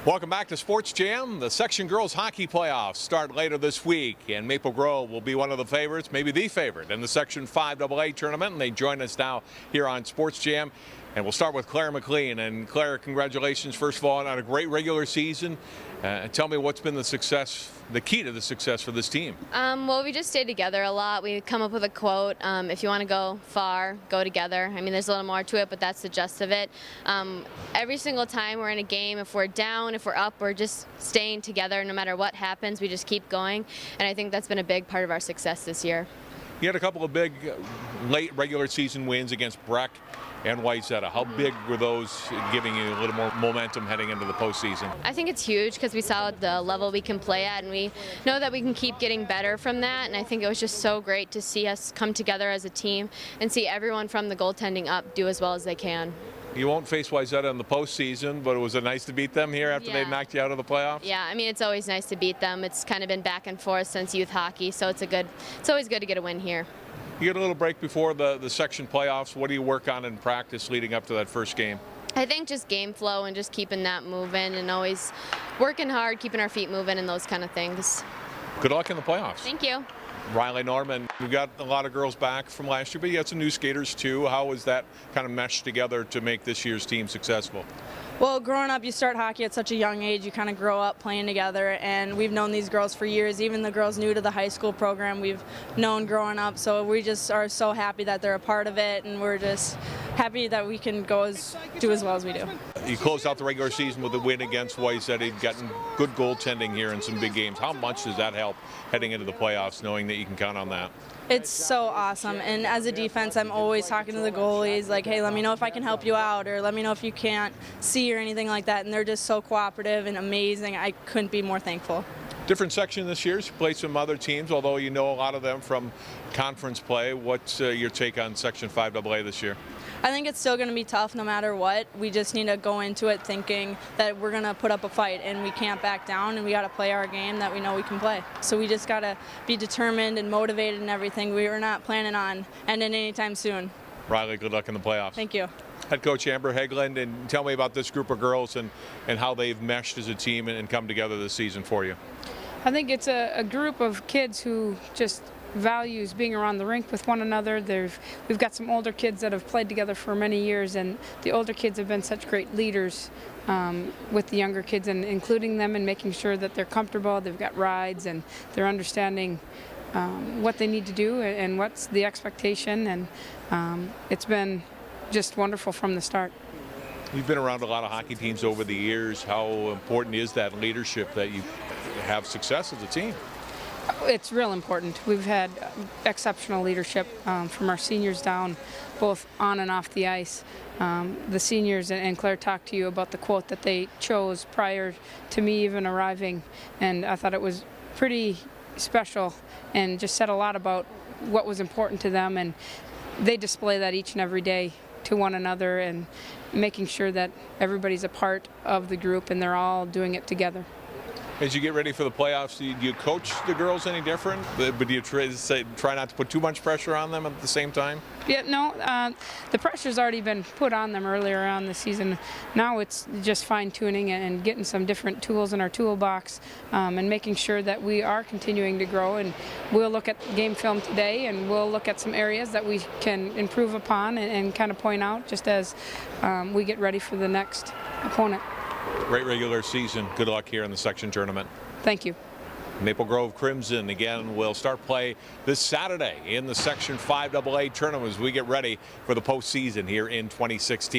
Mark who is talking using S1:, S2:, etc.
S1: Welcome back to Sports Jam. The Section Girls Hockey Playoffs start later this week, and Maple Grove will be one of the favorites, maybe the favorite, in the Section 5AA tournament, and they join us now here on Sports Jam. And we'll start with Claire McLean. And Claire, congratulations, first of all, on a great regular season. Tell me what's been the key to the success for this team.
S2: Well, we just stay together a lot. We come up with a quote, if you want to go far, go together. I mean, there's a little more to it, but that's the gist of it. Every single time we're in a game, if we're down, if we're up, we're just staying together no matter what happens. We just keep going, and I think that's been a big part of our success this year.
S1: You had a couple of big late regular season wins against Breck and Wayzata. How big were those, giving you a little more momentum heading into the postseason?
S2: I think it's huge because we saw the level we can play at, and we know that we can keep getting better from that. And I think it was just so great to see us come together as a team and see everyone from the goaltending up do as well as they can.
S1: You won't face Wayzata in the postseason, but was it nice to beat them here after they knocked you out of the playoffs?
S2: Yeah, I mean, it's always nice to beat them. It's kind of been back and forth since youth hockey, so it's always good to get a win here.
S1: You get a little break before the section playoffs. What do you work on in practice leading up to that first game?
S2: I think just game flow and just keeping that moving and always working hard, keeping our feet moving and those kind of things.
S1: Good luck in the playoffs.
S2: Thank you.
S1: Riley Norman, you got a lot of girls back from last year, but you got some new skaters too. How was that kind of meshed together to make this year's team successful?
S3: Well, growing up, you start hockey at such a young age. You kind of grow up playing together, and we've known these girls for years. Even the girls new to the high school program, we've known growing up. So we just are so happy that they're a part of it, and we're just happy that we can do as well as we do.
S1: You closed out the regular season with a win against Wayzata. You've gotten good goaltending here in some big games. How much does that help heading into the playoffs, knowing that you can count on that?
S3: It's so awesome, and as a defense, I'm always talking to the goalies like, hey, let me know if I can help you out, or let me know if you can't see or anything like that, and they're just so cooperative and amazing. I couldn't be more thankful. Different
S1: section this year. You played some other teams, although you know a lot of them from conference play. What's your take on Section 5AA this year?
S3: I think it's still going to be tough no matter what. We just need to go into it thinking that we're going to put up a fight and we can't back down, and we got to play our game that we know we can play. So we just got to be determined and motivated and everything. We are not planning on ending anytime soon.
S1: Riley, good luck in the playoffs.
S3: Thank you.
S1: Head coach Amber Hegland, and tell me about this group of girls and how they've meshed as a team and come together this season for you.
S4: I think it's a group of kids who just values being around the rink with one another. We've got some older kids that have played together for many years, and the older kids have been such great leaders with the younger kids, and including them and making sure that they're comfortable, they've got rides, and they're understanding what they need to do and what's the expectation, and it's been just wonderful from the start.
S1: You've been around a lot of hockey teams over the years. How important is that leadership that you have success as a team?
S4: It's real important. We've had exceptional leadership from our seniors down, both on and off the ice. The seniors, and Claire talked to you about the quote that they chose prior to me even arriving, and I thought it was pretty special and just said a lot about what was important to them, and they display that each and every day to one another and making sure that everybody's a part of the group and they're all doing it together.
S1: As you get ready for the playoffs, do you coach the girls any different? But do you try not to put too much pressure on them at the same time?
S4: Yeah, no, the pressure's already been put on them earlier on the season. Now it's just fine-tuning and getting some different tools in our toolbox and making sure that we are continuing to grow. And we'll look at game film today, and we'll look at some areas that we can improve upon and kind of point out just as we get ready for the next opponent.
S1: Great regular season. Good luck here in the section tournament.
S4: Thank you.
S1: Maple Grove Crimson again will start play this Saturday in the Section 5AA tournament as we get ready for the postseason here in 2016.